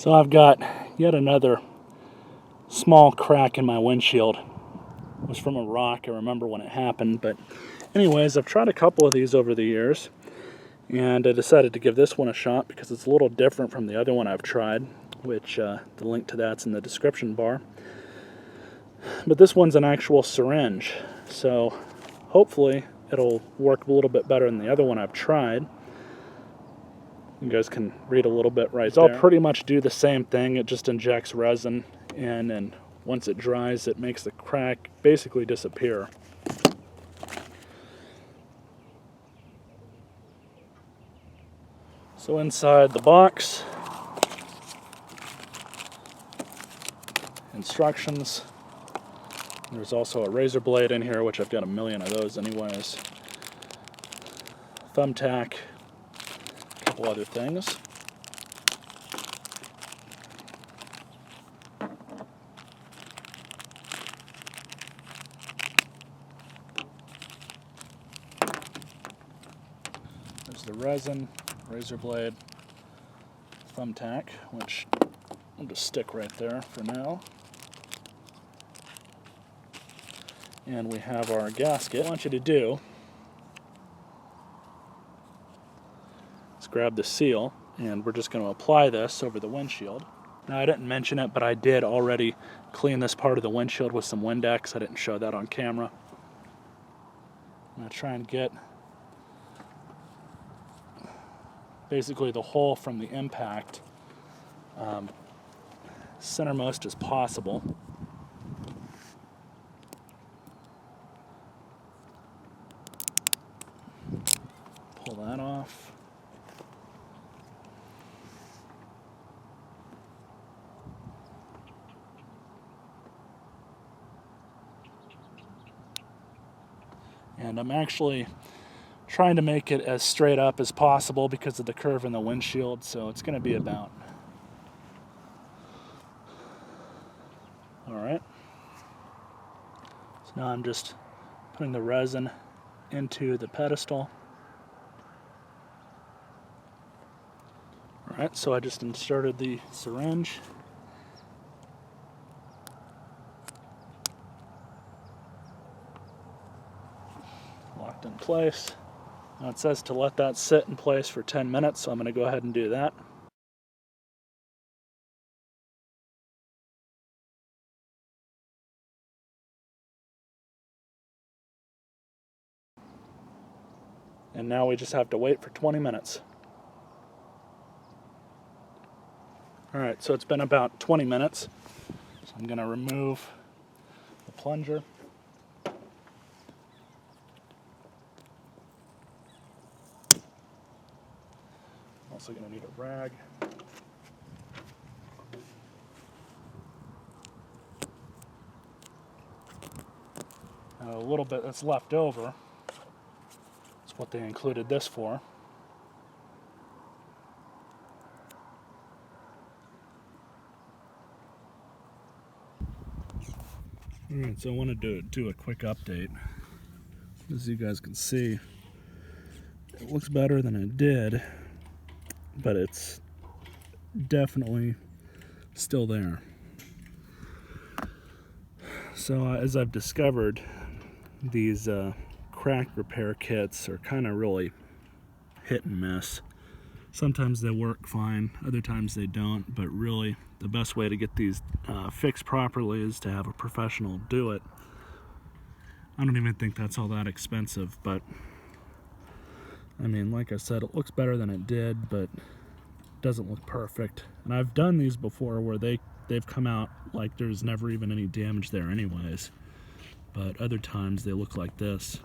So I've got yet another small crack in my windshield. It was from a rock. I remember when it happened. But anyways, I've tried a couple of these over the years, and I decided to give this one a shot because it's a little different from the other one I've tried, which the link to that's in the description bar. But this one's an actual syringe, so hopefully it'll work a little bit better than the other one I've tried. You guys can read a little bit right there. I'll pretty much do the same thing. It just injects resin in, and once it dries, it makes the crack basically disappear. So inside the box, instructions. There's also a razor blade in here, which I've got a million of those anyways. Thumbtack, a couple other things. There's the resin, razor blade, thumbtack, which I'll just stick right there for now. And we have our gasket. What I want you to do is grab the seal, and we're just going to apply this over the windshield. Now, I didn't mention it, but I did already clean this part of the windshield with some Windex. I didn't show that on camera. I'm going to try and get basically the hole from the impact centermost as possible. Pull that off. And I'm actually trying to make it as straight up as possible because of the curve in the windshield, so it's going to be about. Alright. So now I'm just putting the resin into the pedestal. Alright, so I just inserted the syringe. Locked in place. Now it says to let that sit in place for 10 minutes, so I'm going to go ahead and do that. And now we just have to wait for 20 minutes. Alright, so it's been about 20 minutes. So I'm going to remove the plunger. Also going to need a rag. Now a little bit that's left over. That's what they included this for. Alright, so I wanted to do a quick update. As you guys can see, it looks better than it did, but it's definitely still there. So as I've discovered, these crack repair kits are kind of really hit and miss. Sometimes they work fine, other times they don't, but really the best way to get these fixed properly is to have a professional do it. I don't even think that's all that expensive, but I mean, like I said, it looks better than it did, but it doesn't look perfect. And I've done these before where they've come out like there's never even any damage there anyways, but other times they look like this.